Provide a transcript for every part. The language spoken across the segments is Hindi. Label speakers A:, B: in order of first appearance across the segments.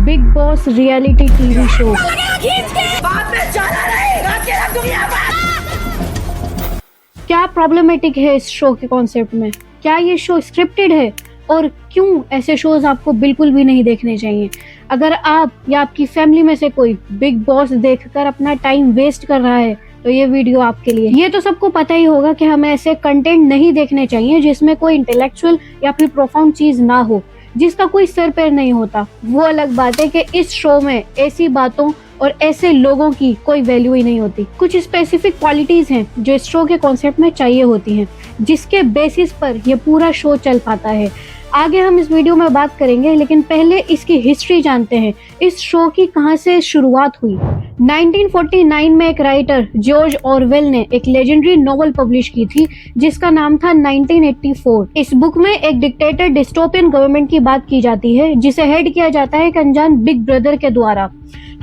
A: Big boss reality TV show. क्या प्रॉब्लमेटिक है इस शो के कॉन्सेप्ट में? क्या ये शो स्क्रिप्टेड है? और क्यों ऐसे शोज आपको बिल्कुल भी नहीं देखने चाहिए? अगर आप या आपकी फैमिली में से कोई बिग बॉस देखकर अपना टाइम वेस्ट कर रहा है तो ये वीडियो आपके लिए। ये तो सबको पता ही होगा कि हमें ऐसे कंटेंट नहीं देखने चाहिए जिसमें कोई इंटेलेक्चुअल या फिर प्रोफाउंड चीज ना हो, जिसका कोई सर पैर नहीं होता। वो अलग बात है कि इस शो में ऐसी बातों और ऐसे लोगों की कोई वैल्यू ही नहीं होती। कुछ स्पेसिफिक क्वालिटीज हैं जो इस शो के कॉन्सेप्ट में चाहिए होती हैं, जिसके बेसिस पर ये पूरा शो चल पाता है। आगे हम इस वीडियो में बात करेंगे, लेकिन पहले इसकी हिस्ट्री जानते हैं। इस शो की कहां से शुरुआत हुई? 1949 में एक राइटर जॉर्ज ऑरवेल ने एक लेजेंडरी नॉवेल पब्लिश की थी जिसका नाम था 1984। इस बुक में एक डिक्टेटर डिस्टोपियन गवर्नमेंट की बात की जाती है जिसे हेड किया जाता है एक अनजान बिग ब्रदर के द्वारा।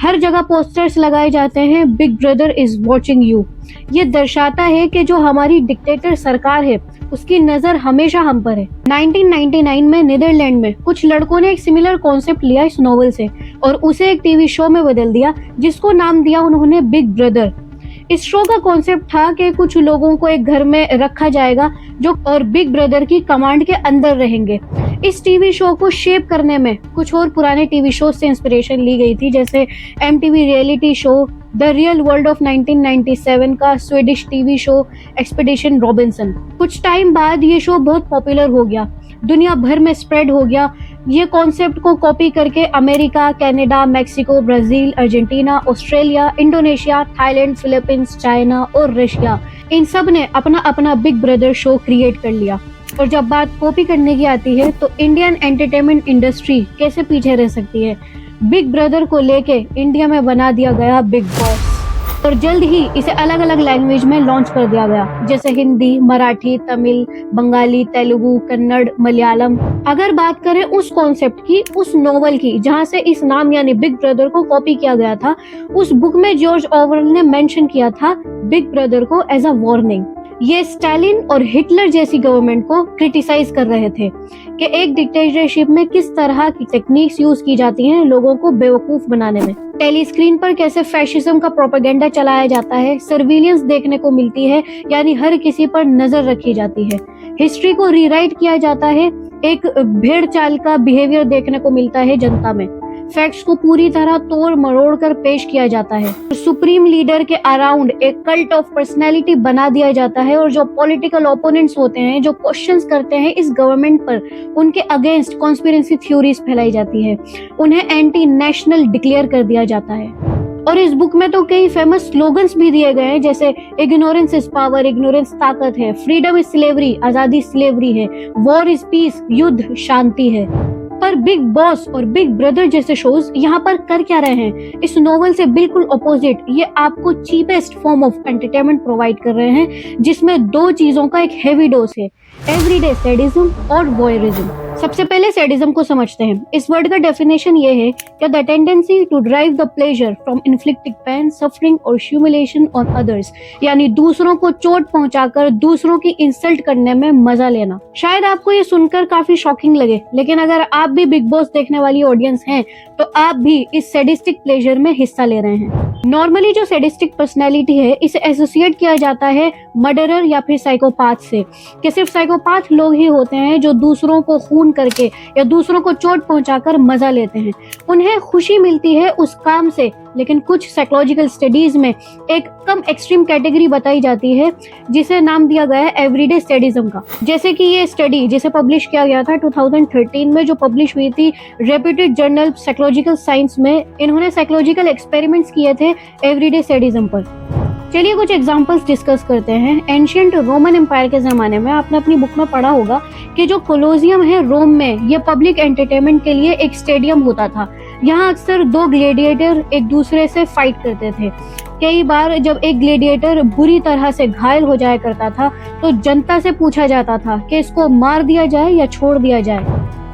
A: हर जगह पोस्टर्स लगाए जाते हैं, big brother is watching you. ये दर्शाता है कि जो हमारी डिक्टेटर सरकार है उसकी नजर हमेशा हम पर है। 1999 में नीदरलैंड में कुछ लड़कों ने एक सिमिलर कॉन्सेप्ट लिया इस नॉवेल से और उसे एक टीवी शो में बदल दिया, जिसको नाम दिया उन्होंने बिग ब्रदर। इस शो का कॉन्सेप्ट था कि कुछ लोगों को एक घर में रखा जाएगा जो और बिग ब्रदर की कमांड के अंदर रहेंगे। इस टीवी शो को शेप करने में कुछ और पुराने टीवी शो से इंस्पिरेशन ली गई थी, जैसे MTV reality show the real world of 1997 का Swedish TV show expedition Robinson. कुछ टाइम बाद ये शो बहुत पॉपुलर हो गया, दुनिया भर में स्प्रेड हो गया। ये कॉन्सेप्ट को कॉपी करके America, Canada, Mexico, Brazil, Argentina, Australia, Indonesia, Thailand, Philippines, China और रशिया, इन सब ने अपना अपना बिग ब्रदर शो क्रिएट कर लिया। और जब बात कॉपी करने की आती है तो इंडियन एंटरटेनमेंट इंडस्ट्री कैसे पीछे रह सकती है? बिग ब्रदर को लेके इंडिया में बना दिया गया बिग बॉस और जल्द ही इसे अलग अलग लैंग्वेज में लॉन्च कर दिया गया, जैसे हिंदी, मराठी, तमिल, बंगाली, तेलुगु, कन्नड़, मलयालम। अगर बात करें उस कॉन्सेप्ट की, उस नॉवेल की जहां से इस नाम यानी बिग ब्रदर को कॉपी किया गया था, उस बुक में जॉर्ज ऑरवेल ने मेंशन किया था बिग ब्रदर को एज अ वार्निंग। ये स्टालिन और हिटलर जैसी गवर्नमेंट को क्रिटिसाइज कर रहे थे कि एक डिक्टेटरशिप में किस तरह की टेक्निक्स यूज की जाती हैं लोगों को बेवकूफ बनाने में। टेलीस्क्रीन पर कैसे फैशिज्म का प्रोपेगेंडा चलाया जाता है, सर्विलेंस देखने को मिलती है, यानी हर किसी पर नजर रखी जाती है। हिस्ट्री को रीराइट किया जाता है, एक भेड़ चाल का बिहेवियर देखने को मिलता है जनता में। फैक्ट्स को पूरी तरह तोड़ मरोड़ कर पेश किया जाता है। सुप्रीम लीडर के अराउंड एक कल्ट ऑफ पर्सनैलिटी बना दिया जाता है और जो पॉलिटिकल ओपोनेंट्स होते हैं, जो क्वेश्चंस करते हैं इस गवर्नमेंट पर, उनके अगेंस्ट कॉन्स्पिरेसी थ्योरीज फैलाई जाती है, उन्हें एंटी नेशनल डिक्लेयर कर दिया जाता है। और इस बुक में तो कई फेमस स्लोगन्स भी दिए गए हैं, जैसे इग्नोरेंस इज पावर, इग्नोरेंस ताकत है, फ्रीडम इज स्लेवरी, आजादी स्लेवरी है, वॉर इज पीस, युद्ध शांति है। पर बिग बॉस और बिग ब्रदर जैसे शोज यहाँ पर कर क्या रहे हैं? इस नॉवेल से बिल्कुल ऑपोजिट, ये आपको cheapest form of entertainment provide कर रहे हैं, जिसमें दो चीजों का एक हेवी डोज है, एवरीडे सैडिज्म और वॉयरिज्म। सबसे पहले सैडिज्म को समझते हैं। इस वर्ड का डेफिनेशन ये है कि the tendency to drive the pleasure from inflicting pain, suffering और ह्यूमिलेशन ऑन अदर्स, यानी दूसरों को चोट पहुंचाकर दूसरों की इंसल्ट करने में मजा लेना। शायद आपको ये सुनकर काफी शॉकिंग लगे, लेकिन अगर आप भी बिग बॉस देखने वाली ऑडियंस हैं तो आप भी इस सैडिस्टिक प्लेजर में हिस्सा ले रहे हैं। नॉर्मली जो सैडिस्टिक पर्सनैलिटी है, इसे एसोसिएट किया जाता है मर्डरर या फिर साइकोपाथ से, कि सिर्फ साइकोपाथ लोग ही होते हैं जो दूसरों को खून करके या दूसरों को चोट पहुंचाकर मजा लेते हैं, उन्हें खुशी मिलती है उस काम से। लेकिन कुछ साइकोलॉजिकल स्टडीज में एक कम एक्सट्रीम कैटेगरी बताई जाती है जिसे नाम दिया गया है एवरीडे सैडिज्म का। जैसे कि ये स्टडी जिसे पब्लिश किया गया था 2013 में, जो पब्लिश हुई थी रेप्यूटेड जर्नल साइकोलॉजिकल साइंस में, इन्होंने साइकोलॉजिकल एक्सपेरिमेंट्स किए थे एवरीडे सैडिज्म पर। चलिए कुछ एग्जांपल्स डिस्कस करते हैं। एंशिएंट रोमन एम्पायर के जमाने में आपने अपनी बुक में पढ़ा होगा कि जो कोलोसियम है रोम में, ये पब्लिक एंटरटेनमेंट के लिए एक स्टेडियम होता था। यहाँ अक्सर दो ग्लेडिएटर एक दूसरे से फाइट करते थे। कई बार जब एक ग्लेडिएटर बुरी तरह से घायल हो जाया करता था तो जनता से पूछा जाता था कि इसको मार दिया जाए या छोड़ दिया जाए,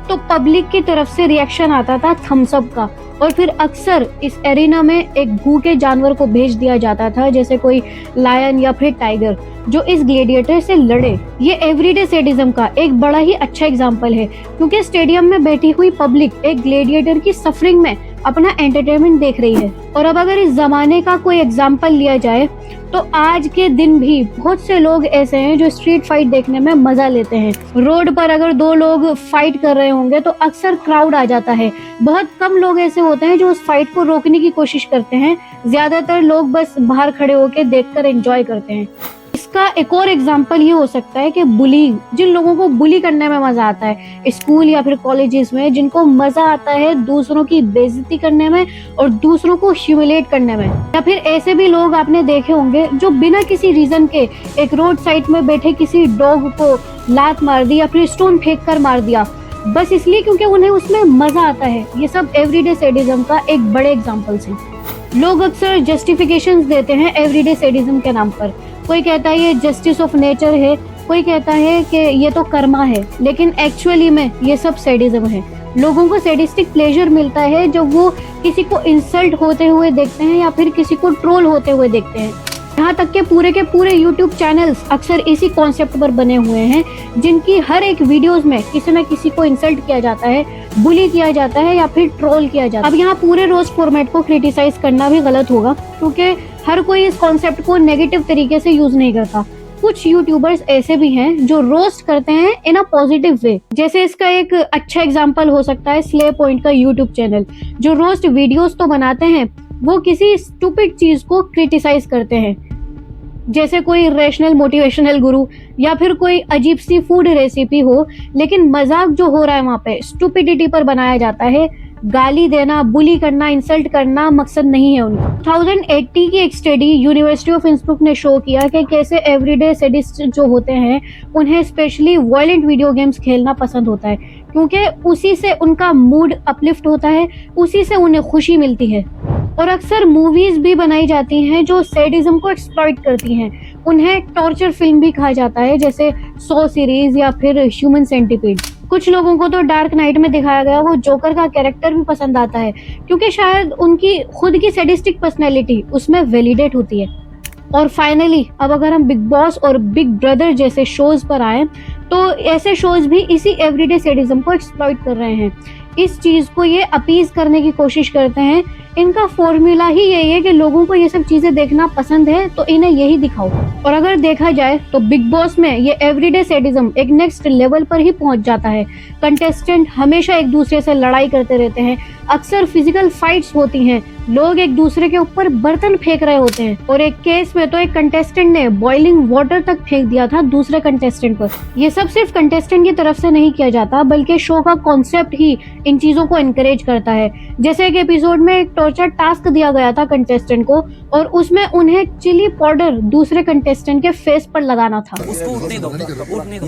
A: तो पब्लिक की तरफ से रिएक्शन आता था थम्स अप का। और फिर अक्सर इस एरिना में एक भूखे जानवर को भेज दिया जाता था, जैसे कोई लायन या फिर टाइगर, जो इस ग्लेडिएटर से लड़े। ये एवरीडे सैडिज्म का एक बड़ा ही अच्छा एग्जाम्पल है, क्योंकि स्टेडियम में बैठी हुई पब्लिक एक ग्लेडिएटर की सफरिंग में अपना एंटरटेनमेंट देख रही है। और अब अगर इस जमाने का कोई एग्जाम्पल लिया जाए तो आज के दिन भी बहुत से लोग ऐसे हैं जो स्ट्रीट फाइट देखने में मजा लेते हैं। रोड पर अगर दो लोग फाइट कर रहे होंगे तो अक्सर क्राउड आ जाता है। बहुत कम लोग ऐसे होते हैं जो उस फाइट को रोकने की कोशिश करते हैं, ज्यादातर लोग बस बाहर खड़े होकर देखकर एंजॉय करते हैं। इसका एक और एग्जाम्पल ये हो सकता है कि बुलिंग, जिन लोगों को बुली करने में मजा आता है स्कूल या फिर कॉलेजेस में, जिनको मजा आता है दूसरों की बेइज्जती करने में और दूसरों को ह्यूमिलेट करने में। या फिर ऐसे भी लोग आपने देखे होंगे जो बिना किसी रीजन के एक रोड साइड में बैठे किसी डॉग को लात मार दी या फिर स्टोन फेंक कर मार दिया, बस इसलिए क्योंकि उन्हें उसमें मजा आता है। ये सब एवरीडे सैडिज्म का एक बड़े एग्जाम्पल्स हैं। लोग अक्सर जस्टिफिकेशंस देते हैं एवरीडे सैडिज्म के नाम पर। कोई कहता है ये जस्टिस ऑफ नेचर है, कोई कहता है कि ये तो कर्मा है, लेकिन एक्चुअली में ये सब सैडिज्म है। लोगों को सैडिस्टिक प्लेजर मिलता है जब वो किसी को इंसल्ट होते हुए देखते हैं या फिर किसी को ट्रोल होते हुए देखते हैं। यहाँ तक के पूरे यूट्यूब चैनल्स अक्सर इसी कॉन्सेप्ट पर बने हुए हैं, जिनकी हर एक वीडियोस में किसी न किसी को इंसल्ट किया जाता है, बुली किया जाता है या फिर ट्रोल किया जाता है। अब यहाँ पूरे रोस्ट फॉर्मेट को क्रिटिसाइज करना भी गलत होगा, क्योंकि हर कोई इस कॉन्सेप्ट को नेगेटिव तरीके से यूज नहीं करता। कुछ यूट्यूबर्स ऐसे भी हैं जो रोस्ट करते हैं इन अ पॉजिटिव वे। जैसे इसका एक अच्छा एग्जांपल हो सकता है स्ले पॉइंट का यूट्यूब चैनल, जो रोस्ट वीडियोस तो बनाते हैं, वो किसी स्टूपिड चीज को क्रिटिसाइज करते हैं, जैसे कोई रैशनल मोटिवेशनल गुरु या फिर कोई अजीब सी फूड रेसिपी हो, लेकिन मजाक जो हो रहा है वहाँ पे स्टूपिडिटी पर बनाया जाता है। गाली देना, बुली करना, इंसल्ट करना मकसद नहीं है उनका। 2080 की एक स्टडी यूनिवर्सिटी ऑफ इंस्ब्रुक ने शो किया कि कैसे एवरीडे सैडिस्ट जो होते हैं उन्हें स्पेशली वायलेंट वीडियो गेम्स खेलना पसंद होता है, क्योंकि उसी से उनका मूड अपलिफ्ट होता है, उसी से उन्हें खुशी मिलती है। और अक्सर मूवीज भी बनाई जाती हैं जो सैडिज्म को एक्सप्लॉइट करती हैं। उन्हें टॉर्चर फिल्म भी कहा जाता है, जैसे सॉ सीरीज या फिर ह्यूमन सेंटिपीड। कुछ लोगों को तो डार्क नाइट में दिखाया गया वो जोकर का कैरेक्टर भी पसंद आता है, क्योंकि शायद उनकी खुद की सैडिस्टिक पर्सनैलिटी उसमें वैलिडेट होती है। और फाइनली अब अगर हम बिग बॉस और बिग ब्रदर जैसे शोज पर आए, तो ऐसे शोज भी इसी एवरीडे सैडिज्म को एक्सप्लॉइट कर रहे हैं। इस चीज को ये अपीज करने की कोशिश करते हैं। इनका फॉर्मूला ही यही है कि लोगों को ये सब चीजें देखना पसंद है, तो इन्हें यही दिखाओ। और अगर देखा जाए तो बिग बॉस में ये एवरीडे सैडिज्म एक नेक्स्ट लेवल पर ही पहुंच जाता है। कंटेस्टेंट हमेशा एक दूसरे से लड़ाई करते रहते हैं, अक्सर फिजिकल फाइट्स होती हैं, लोग एक दूसरे के ऊपर बर्तन फेंक रहे होते हैं। और एक केस में तो एक कंटेस्टेंट ने बॉइलिंग वाटर तक फेंक दिया था दूसरे कंटेस्टेंट पर। ये सब सिर्फ कंटेस्टेंट की तरफ से नहीं किया जाता, बल्कि शो का कॉन्सेप्ट ही इन चीजों को एनकरेज करता है। जैसे एक एपिसोड में एक टॉर्चर टास्क दिया गया था कंटेस्टेंट को, और उसमें उन्हें चिली पाउडर दूसरे कंटेस्टेंट के फेस पर लगाना था।
B: उसको उठने दो, उठने दो।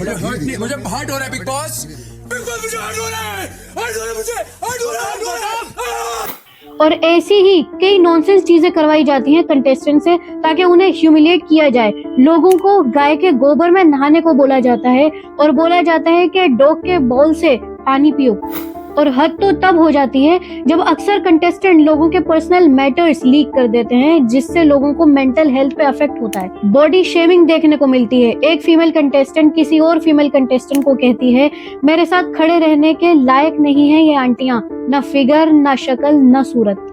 B: मुझे हार्ट हो रहा है बिग बॉस, मुझे हार्ट हो रहा है, हार्ट हो रहा है, मुझे हार्ट हो रहा है।
A: और ऐसी ही कई नॉनसेंस चीजें करवाई जाती हैं कंटेस्टेंट से, ताकि उन्हें ह्यूमिलेट किया जाए। लोगों को गाय के गोबर में नहाने को बोला जाता है और बोला जाता है कि डॉग के बॉल से पानी पियो। और हद तो तब हो जाती है जब अक्सर कंटेस्टेंट लोगों के पर्सनल मैटर्स लीक कर देते हैं, जिससे लोगों को मेंटल हेल्थ पे अफेक्ट होता है। बॉडी शेमिंग देखने को मिलती है। एक फीमेल कंटेस्टेंट किसी और फीमेल कंटेस्टेंट को कहती है, मेरे साथ खड़े रहने के लायक नहीं है ये आंटियां, ना फिगर, ना शक्ल, ना सूरत।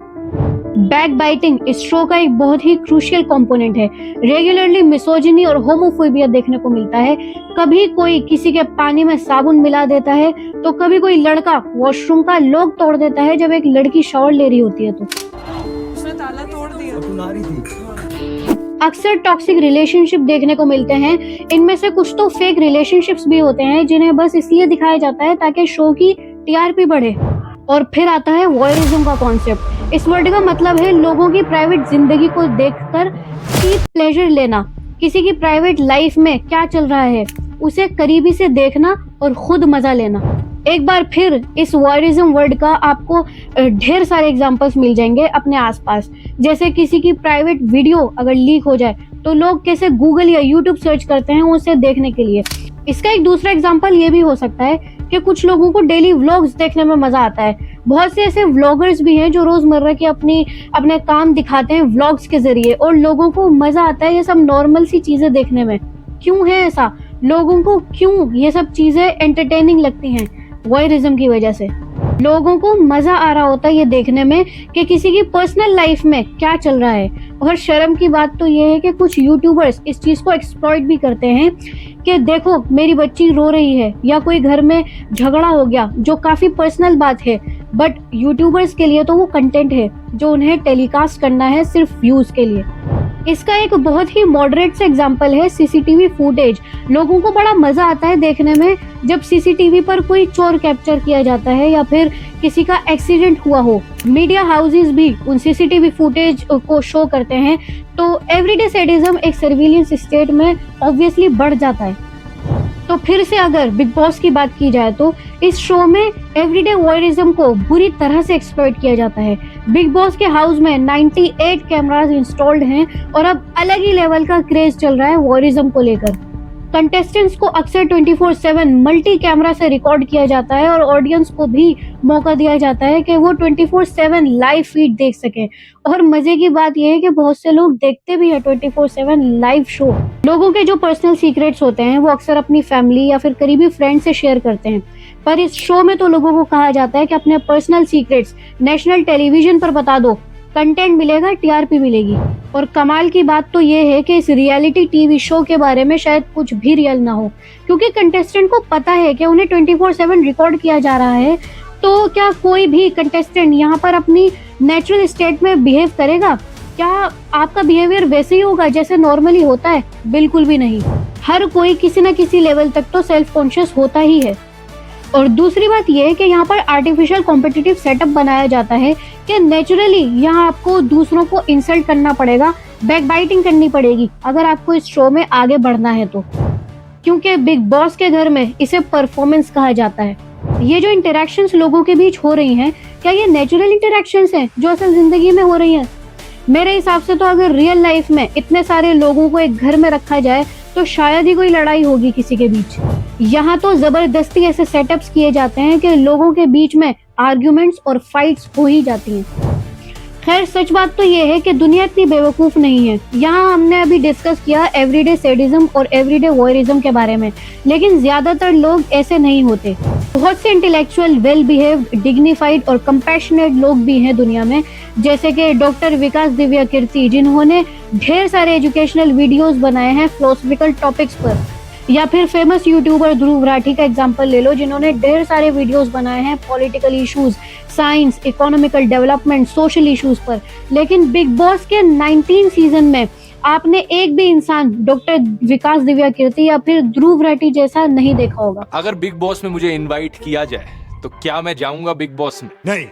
A: बैक बाइटिंग इस शो का एक बहुत ही क्रूशियल कंपोनेंट है। रेगुलरली मिसोजिनी और होमोफोबिया देखने को मिलता है। कभी कोई किसी के पानी में साबुन मिला देता है, तो कभी कोई लड़का वॉशरूम का लॉक तोड़ देता है जब एक लड़की शावर ले रही होती है तो
B: उसने ताला तोड़ दिया।
C: तू नारी थी।
A: अक्सर टॉक्सिक रिलेशनशिप देखने को मिलते हैं। इनमें से कुछ तो फेक रिलेशनशिप्स भी होते हैं, जिन्हें बस इसलिए दिखाया जाता है ताकि शो की टीआरपी बढ़े। और फिर आता है वॉयरिज्म का कॉन्सेप्ट। इस वर्ड का मतलब है लोगों की प्राइवेट जिंदगी को देखकर चीप प्लेजर लेना। किसी की प्राइवेट लाइफ में क्या चल रहा है उसे करीबी से देखना और खुद मजा लेना। एक बार फिर इस वॉयरिज्म वर्ड का आपको ढेर सारे एग्जांपल्स मिल जाएंगे अपने आसपास। जैसे किसी की प्राइवेट वीडियो अगर लीक हो जाए तो लोग कैसे गूगल या यूट्यूब सर्च करते हैं उसे देखने के लिए। इसका एक दूसरा एग्जांपल ये भी हो सकता है कि कुछ लोगों को डेली व्लॉग्स देखने में मजा आता है। बहुत से ऐसे व्लॉगर्स भी हैं जो रोजमर्रा की अपने काम दिखाते हैं व्लॉग्स के जरिए, और लोगों को मजा आता है ये सब नॉर्मल सी चीजें देखने में। क्यों है ऐसा? लोगों को क्यों ये सब चीजें एंटरटेनिंग लगती हैं? वॉयरिज्म की वजह से। लोगों को मजा आ रहा होता है ये देखने में कि किसी की पर्सनल लाइफ में क्या चल रहा है। और शर्म की बात तो ये है कि कुछ यूट्यूबर्स इस चीज को एक्सप्लॉइट भी करते हैं कि देखो मेरी बच्ची रो रही है या कोई घर में झगड़ा हो गया, जो काफी पर्सनल बात है, बट यूट्यूबर्स के लिए तो वो कंटेंट है जो उन्हें टेलीकास्ट करना है सिर्फ व्यूज के लिए। इसका एक बहुत ही मॉडरेट सा एग्जांपल है सीसीटीवी फुटेज। लोगों को बड़ा मजा आता है देखने में जब सीसीटीवी पर कोई चोर कैप्चर किया जाता है या फिर किसी का एक्सीडेंट हुआ हो। मीडिया हाउसेस भी उन सीसीटीवी फुटेज को शो करते हैं, तो एवरीडे सैडिज्म एक सर्विलेंस स्टेट में ऑब्वियसली बढ़ जाता है। तो फिर से अगर बिग बॉस की बात की जाए तो इस शो में एवरीडे वॉयरिज्म को बुरी तरह से एक्सप्लॉइट किया जाता है। बिग बॉस के हाउस में 98 कैमरास इंस्टॉल्ड हैं और अब अलग ही लेवल का क्रेज चल रहा है वॉयरिज्म को लेकर। कंटेस्टेंट्स को अक्सर 24/7 मल्टी कैमरा से रिकॉर्ड किया जाता है और ऑडियंस को भी मौका दिया जाता है कि वो 24/7 लाइव फीड देख सकें। और मजे की बात यह है कि बहुत से लोग देखते भी है 24/7 लाइव शो। लोगों के जो पर्सनल सीक्रेट्स होते हैं वो अक्सर अपनी फैमिली या फिर करीबी फ्रेंड से शेयर करते हैं, पर इस शो में तो लोगों को कहा जाता है कि अपने पर्सनल सीक्रेट्स नेशनल टेलीविजन पर बता दो, कंटेंट मिलेगा, टीआरपी मिलेगी। और कमाल की बात तो ये है कि इस रियलिटी टीवी शो के बारे में शायद कुछ भी रियल ना हो, क्योंकि कंटेस्टेंट को पता है कि उन्हें 24/7 रिकॉर्ड किया जा रहा है। तो क्या कोई भी कंटेस्टेंट यहाँ पर अपनी नेचुरल स्टेट में बिहेव करेगा? क्या आपका बिहेवियर वैसे ही होगा जैसे नॉर्मली होता है? बिल्कुल भी नहीं। हर कोई किसी न किसी लेवल तक तो सेल्फ कॉन्शियस होता ही है। और दूसरी बात यह है कि यहाँ पर आर्टिफिशियल कॉम्पिटिटिव सेटअप बनाया जाता है कि नेचुरली यहाँ आपको दूसरों को इंसल्ट करना पड़ेगा, बैकबाइटिंग करनी पड़ेगी अगर आपको इस शो में आगे बढ़ना है तो, क्योंकि बिग बॉस के घर में इसे परफॉर्मेंस कहा जाता है। ये जो इंटरेक्शंस लोगों के बीच हो रही हैं, क्या ये नेचुरल इंटरेक्शंस हैं जो असल जिंदगी में हो रही हैं? मेरे हिसाब से तो अगर रियल लाइफ में इतने सारे लोगों को एक घर में रखा जाए तो शायद ही कोई लड़ाई होगी किसी के बीच। यहाँ तो जबरदस्ती ऐसे सेटअप्स किए जाते हैं कि लोगों के बीच में आर्ग्यूमेंट्स और फाइट्स हो ही जाती हैं। खैर सच बात तो ये है कि दुनिया इतनी बेवकूफ नहीं है। यहाँ हमने अभी डिस्कस किया एवरीडे सैडिज्म और एवरीडे वॉयरिज्म के बारे में, लेकिन ज्यादातर लोग ऐसे नहीं होते। बहुत से इंटेलेक्चुअल, वेल बिहेव्ड, डिग्निफाइड और कंपैशनेट लोग भी हैं दुनिया में, जैसे कि डॉक्टर विकास दिव्या कीर्ति, जिन्होंने ढेर सारे एजुकेशनल वीडियोस बनाए हैं फिलोसॉफिकल टॉपिक्स पर, या फिर फेमस यूट्यूबर ध्रुव राठी का एग्जांपल ले लो, जिन्होंने ढेर सारे वीडियोस बनाए हैं political issues, science, economical development, social issues पर। लेकिन बिग बॉस के 19 सीजन में आपने एक भी इंसान डॉक्टर विकास दिव्या कीर्ति या फिर ध्रुव राठी जैसा नहीं देखा होगा।
D: अगर बिग बॉस में मुझे इनवाइट किया जाए तो क्या मैं जाऊंगा बिग बॉस में?
C: नहीं।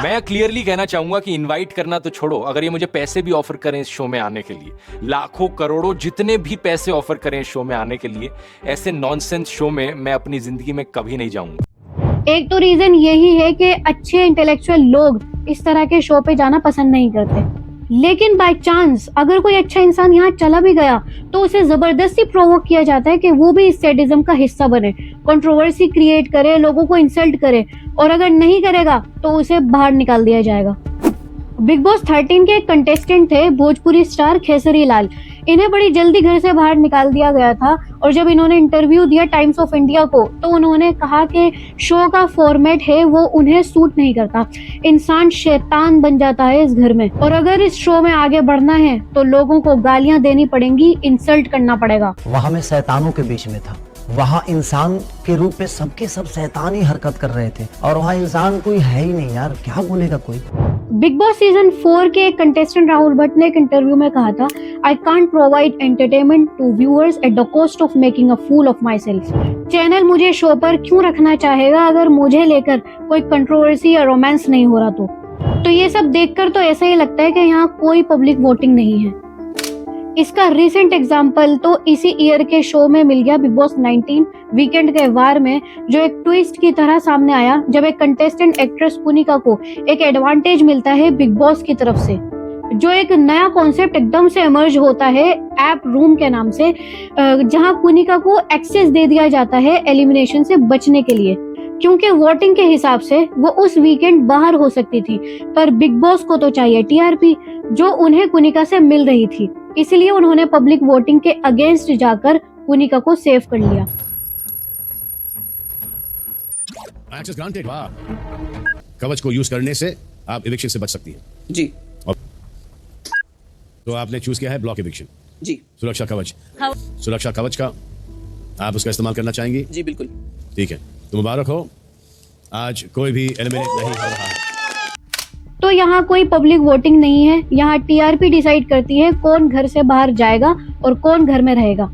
D: मैं क्लियरली कहना चाहूंगा कि इनवाइट करना तो छोड़ो, अगर ये मुझे पैसे भी ऑफर करें इस शो में आने के लिए, लाखों करोड़ों जितने भी पैसे ऑफर करें इस शो में आने के लिए, ऐसे नॉनसेंस शो में मैं अपनी जिंदगी में कभी नहीं जाऊंगा।
A: एक तो रीजन यही है कि अच्छे इंटेलेक्चुअल लोग इस तरह के शो पे जाना पसंद नहीं करते, लेकिन बाय चांस अगर कोई अच्छा इंसान यहाँ चला भी गया तो उसे जबरदस्ती प्रोवोक किया जाता है कि वो भी इस सैडिज्म का हिस्सा बने, कंट्रोवर्सी क्रिएट करे, लोगों को इंसल्ट करे, और अगर नहीं करेगा तो उसे बाहर निकाल दिया जाएगा। बिग बॉस 13 के एक कंटेस्टेंट थे भोजपुरी स्टार खेसरी लाल। इन्हें बड़ी जल्दी घर से बाहर निकाल दिया गया था, और जब इन्होंने इंटरव्यू दिया टाइम्स ऑफ इंडिया को तो उन्होंने कहा कि शो का फॉर्मेट है वो उन्हें सूट नहीं करता, इंसान शैतान बन जाता है इस घर में, और अगर इस शो में आगे बढ़ना है तो लोगों को गालियां देनी पड़ेंगी, इंसल्ट करना पड़ेगा।
E: वहाँ मैं शैतानों के बीच में था, वहाँ इंसान के रूप में सबके सब शैतान ही हरकत कर रहे थे, और वहाँ इंसान कोई है ही नहीं यार, क्या बोलेगा कोई।
A: बिग बॉस सीजन 4 के एक कंटेस्टेंट राहुल भट्ट ने एक इंटरव्यू में कहा था, I can't provide entertainment to viewers at the cost of making a fool of my self. Channel मुझे शो पर क्यों रखना चाहेगा अगर मुझे लेकर कोई कंट्रोवर्सी या रोमांस नहीं हो रहा तो ये सब देखकर तो ऐसा ही लगता है कि यहाँ कोई पब्लिक वोटिंग नहीं है। इसका रिसेंट एग्जाम्पल तो इसी ईयर के शो में मिल गया, बिग बॉस 19 वीकेंड के वार में, जो एक ट्विस्ट की तरह सामने आया जब एक कंटेस्टेंट एक्ट्रेस कुनिका को एक एडवांटेज मिलता है बिग बॉस की तरफ से, जो एक नया कॉन्सेप्ट एकदम से इमर्ज होता है ऐप रूम के नाम से, जहां कुनिका को एक्सेस दे दिया जाता है एलिमिनेशन से बचने के लिए, क्योंकि वोटिंग के हिसाब से वो उस वीकेंड बाहर हो सकती थी, पर बिग बॉस को तो चाहिए टीआरपी जो उन्हें कुनिका से मिल रही थी, इसलिए उन्होंने पब्लिक वोटिंग के अगेंस्ट जाकर कुनिका को सेव कर लिया।
C: Access granted. वाह, कवच को यूज करने से आप इविक्शन से बच सकती हैं।
F: जी
C: तो आपने चूज किया है ब्लॉक इविक्शन।
F: जी
C: सुरक्षा कवच।
F: हाँ।
C: सुरक्षा कवच का आप उसका इस्तेमाल करना चाहेंगी?
F: जी बिल्कुल।
C: ठीक है, तो मुबारक हो, आज कोई भी एलिमिनेट नहीं हो रहा है।
A: तो यहाँ कोई पब्लिक वोटिंग नहीं है, यहाँ टीआरपी डिसाइड करती है कौन घर से बाहर जाएगा और कौन घर में रहेगा।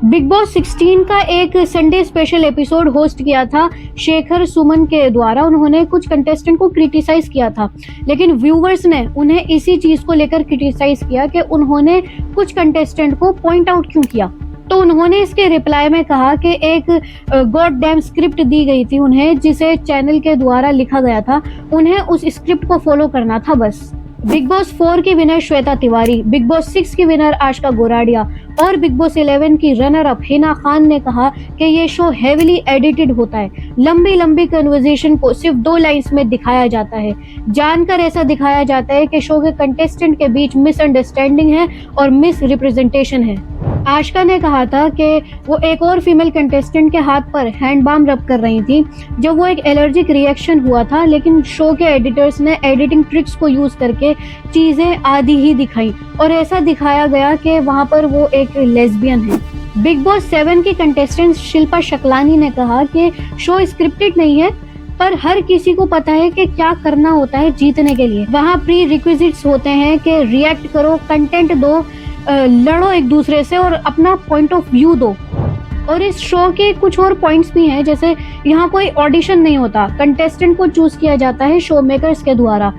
A: बिग बॉस 16 का एक संडे स्पेशल एपिसोड होस्ट किया था शेखर सुमन के द्वारा। उन्होंने कुछ कंटेस्टेंट को क्रिटिसाइज किया था, लेकिन व्यूवर्स ने उन्हें इसी चीज को लेकर क्रिटिसाइज किया कि उन्होंने कुछ कंटेस्टेंट को पॉइंट आउट क्यों किया। तो उन्होंने इसके रिप्लाई में कहा कि एक गॉड डैम स्क्रिप्ट दी गई थी उन्हें, जिसे चैनल के द्वारा लिखा गया था, उन्हें उस स्क्रिप्ट को फॉलो करना था बस। बिग बॉस 4 की winner Shweta Tiwari, big boss 6 की विनर आशका गोराडिया और बिग बॉस 11 की रनर अप हिना खान ने कहा कि ये शो हेवीली एडिटेड होता है, लंबी लंबी कन्वर्सेशन को सिर्फ 2 लाइंस में दिखाया जाता है, जानकर ऐसा दिखाया जाता है कि शो के कंटेस्टेंट के बीच मिसअंडरस्टैंडिंग है और मिस रिप्रेजेंटेशन है। आशका ने कहा था कि वो एक और फीमेल कंटेस्टेंट के हाथ पर हैंड बाम रब कर रही थी जब वो एक एलर्जिक रिएक्शन हुआ था, लेकिन शो के एडिटर्स ने एडिटिंग ट्रिक्स को यूज करके चीजें आधी ही दिखाई और ऐसा दिखाया गया कि वहां पर वो एक लेस्बियन है। बिग बॉस 7 की कंटेस्टेंट शिल्पा शकलानी ने कहा कि शो स्क्रिप्टेड नहीं है, पर हर किसी को पता है कि क्या करना होता है जीतने के लिए। वहाँ प्री रिक्विजिट्स होते हैं कि रिएक्ट करो, कंटेंट दो, लड़ो एक दूसरे से और अपना पॉइंट ऑफ व्यू दो। और इस शो के कुछ और पॉइंट्स भी हैं, जैसे यहाँ कोई ऑडिशन नहीं होता, कंटेस्टेंट को चूज किया जाता है शो मेकर्स के द्वारा।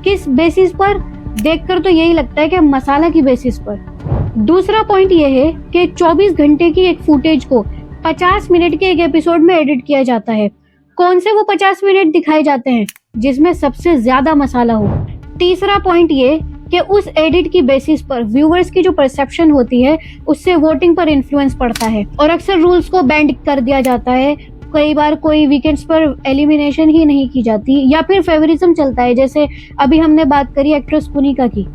A: किस बेसिस पर? देखकर तो यही लगता है कि मसाला की बेसिस पर। दूसरा पॉइंट ये है कि 24 घंटे की एक फुटेज को 50 मिनट के एक एपिसोड में एडिट किया जाता है। कौन से वो 50 मिनट दिखाए जाते हैं जिसमें सबसे ज्यादा मसाला हो। तीसरा पॉइंट ये कि उस एडिट की बेसिस पर व्यूअर्स की जो परसेप्शन होती है उससे वोटिंग पर इन्फ्लुएंस पड़ता है और अक्सर रूल्स को बैंड कर दिया जाता है। कई बार कोई वीकेंड्स पर एलिमिनेशन ही नहीं की जाती या फिर फेवरिज्म चलता है, जैसे अभी हमने बात करी एक्ट्रेस पुनिका की।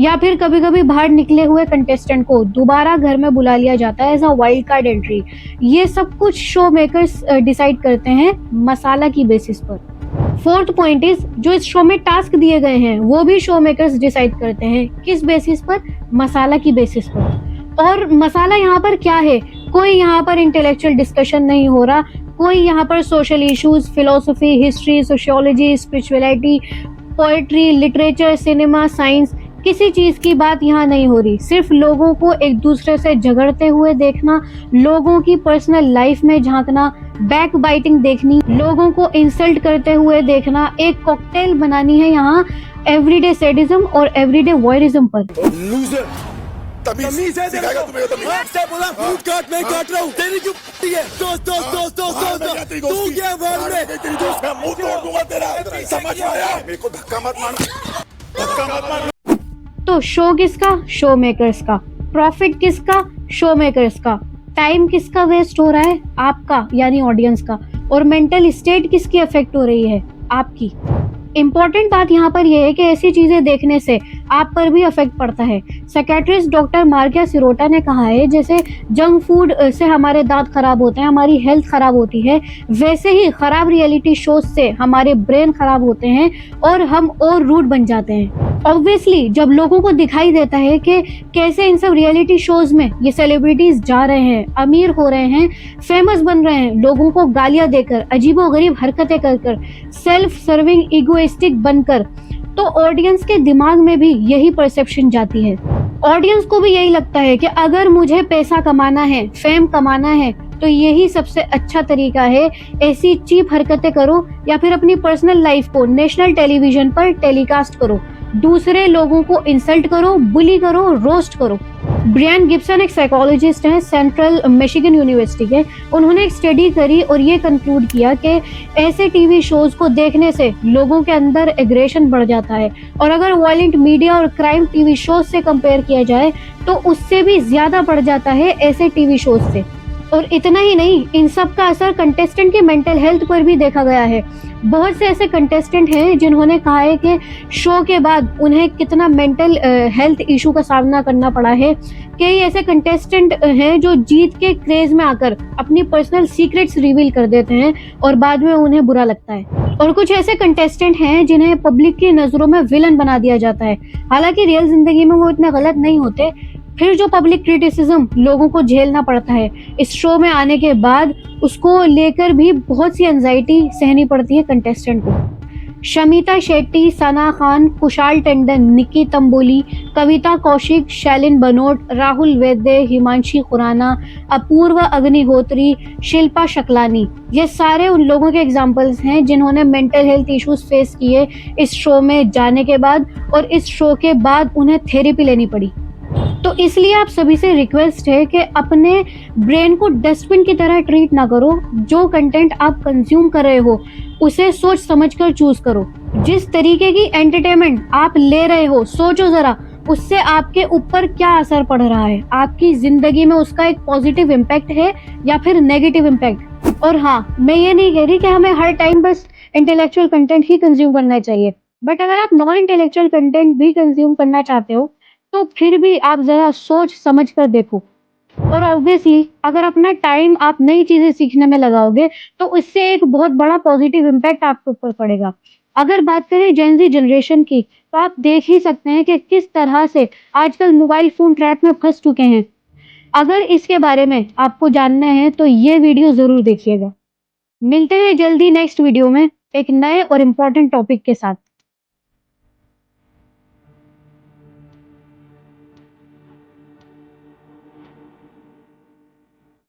A: या फिर कभी कभी बाहर निकले हुए कंटेस्टेंट को दोबारा घर में बुला लिया जाता है as a wild card entry. ये सब कुछ शो मेकर्स डिसाइड करते हैं मसाला की बेसिस पर। फोर्थ पॉइंट इज, जो इस शो में टास्क दिए गए हैं वो भी शो मेकर्स डिसाइड करते हैं। किस बेसिस पर? मसाला की बेसिस पर। और मसाला यहाँ पर क्या है? कोई यहाँ पर इंटेलेक्चुअल डिस्कशन नहीं हो रहा, कोई यहाँ पर social issues, philosophy, history, sociology, spirituality, poetry, literature, cinema, science, किसी चीज की बात यहाँ नहीं हो रही। सिर्फ लोगों को एक दूसरे से झगड़ते हुए देखना, लोगों की पर्सनल लाइफ में झांकना, बैक बाइटिंग देखनी, लोगों को इंसल्ट करते हुए देखना। एक कॉकटेल बनानी है यहाँ एवरीडे सैडिज्म और एवरीडे वॉयरिज्म पर।
B: लूजर, तमीज है सिखाएगा तुम्हें तमीज। मैं बोला फूड काट नहीं काट रहा हूँ, तेरी क्यों पट्टी है? दोस्त दोस्त दोस्त दोस्त दोस्त तू क्या वर्ड में? तेरी दोस्त मैं मुंह तोड़ दूंगा तेरा, समझ में आया? मेरे को धक्का मत मार, धक्का मत मार।
A: तो शो किसका? शो मेकर्स का। प्रॉफिट किसका? शो मेकर्स का। टाइम किसका वेस्ट हो रहा है? आपका, यानी ऑडियंस का। और मेंटल स्टेट किसकी अफेक्ट हो रही है? आपकी। इम्पोर्टेंट बात यहाँ पर यह है कि ऐसी चीजें देखने से आप पर भी अफेक्ट पड़ता है। साइकियाट्रिस्ट डॉक्टर मार्किया सिरोटा ने कहा है, जैसे जंक फूड से हमारे दांत खराब होते हैं, हमारी हेल्थ खराब होती है, वैसे ही खराब रियलिटी शोज से हमारे ब्रेन खराब होते हैं और हम और रूड बन जाते हैं। ऑब्वियसली जब लोगों को दिखाई देता है कि कैसे इन सब रियलिटी शोज में ये सेलिब्रिटीज जा रहे हैं, अमीर हो रहे हैं, फेमस बन रहे हैं, लोगों को गालियां देकर, अजीबोगरीब हरकतें कर, सेल्फ सर्विंग, इगोइस्टिक बनकर, तो ऑडियंस के दिमाग में भी यही परसेप्शन जाती है। ऑडियंस को भी यही लगता है कि अगर मुझे पैसा कमाना है, फेम कमाना है, तो यही सबसे अच्छा तरीका है। ऐसी चीप हरकतें करो या फिर अपनी पर्सनल लाइफ को नेशनल टेलीविजन पर टेलीकास्ट करो, दूसरे लोगों को इंसल्ट करो, बुली करो, रोस्ट करो। ब्रियन गिब्सन एक साइकोलॉजिस्ट हैं, सेंट्रल मिशिगन यूनिवर्सिटी के। उन्होंने एक स्टडी करी और ये कंक्लूड किया कि ऐसे टीवी शोज को देखने से लोगों के अंदर एग्रेशन बढ़ जाता है, और अगर वायलेंट मीडिया और क्राइम टीवी शोज से कंपेयर किया जाए तो उससे भी ज्यादा बढ़ जाता है ऐसे टीवी शोज से। और इतना ही नहीं, इन सब का असर कंटेस्टेंट की मेंटल हेल्थ पर भी देखा गया है। बहुत से ऐसे कंटेस्टेंट हैं जिन्होंने कहा है कि शो के बाद उन्हें कितना मेंटल हेल्थ इशू का सामना करना पड़ा है। कई ऐसे कंटेस्टेंट हैं जो जीत के क्रेज में आकर अपनी पर्सनल सीक्रेट्स रिवील कर देते हैं और बाद में उन्हें बुरा लगता है। और कुछ ऐसे कंटेस्टेंट हैं जिन्हें पब्लिक की नजरों में विलन बना दिया जाता है, हालांकि रियल जिंदगी में वो इतने गलत नहीं होते। फिर जो पब्लिक क्रिटिसिज्म लोगों को झेलना पड़ता है इस शो में आने के बाद, उसको लेकर भी बहुत सी एंजाइटी सहनी पड़ती है कंटेस्टेंट को। शमिता शेट्टी, सना खान, कुशाल टंडन, निकी तंबोली, कविता कौशिक, शैलिन बनोट, राहुल वैद्य, हिमांशी खुराना, अपूर्वा अग्निहोत्री, शिल्पा शकलानी, ये सारे उन लोगों के एग्जाम्पल्स हैं जिन्होंने मेंटल हेल्थ इश्यूज फेस किए इस शो में जाने के बाद, और इस शो के बाद उन्हें थेरेपी लेनी पड़ी। तो इसलिए आप सभी से रिक्वेस्ट है कि अपने ब्रेन को डस्टबिन की तरह ट्रीट ना करो। जो कंटेंट आप कंज्यूम कर रहे हो उसे सोच समझकर चूज करो। जिस तरीके की एंटरटेनमेंट आप ले रहे हो, सोचो जरा उससे आपके ऊपर क्या असर पड़ रहा है। आपकी जिंदगी में उसका एक पॉजिटिव इम्पैक्ट है या फिर नेगेटिव इम्पैक्ट। और हाँ, मैं ये नहीं कह रही कि हमें हर टाइम बस इंटेलेक्चुअल कंटेंट ही कंज्यूम करना चाहिए, बट अगर आप नॉन इंटेलेक्चुअल कंटेंट भी कंज्यूम करना चाहते हो तो फिर भी आप जरा सोच समझ कर देखो। और ऑब्वियसली अगर अपना टाइम आप नई चीजें सीखने में लगाओगे तो इससे एक बहुत बड़ा पॉजिटिव इम्पैक्ट आपके ऊपर पड़ेगा। अगर बात करें जेन ज़ी जनरेशन की, तो आप देख ही सकते हैं कि किस तरह से आजकल मोबाइल फोन ट्रैप में फंस चुके हैं। अगर इसके बारे में आपको जानना है तो ये वीडियो जरूर देखिएगा। मिलते हैं जल्दी नेक्स्ट वीडियो में एक नए और इम्पोर्टेंट टॉपिक के साथ।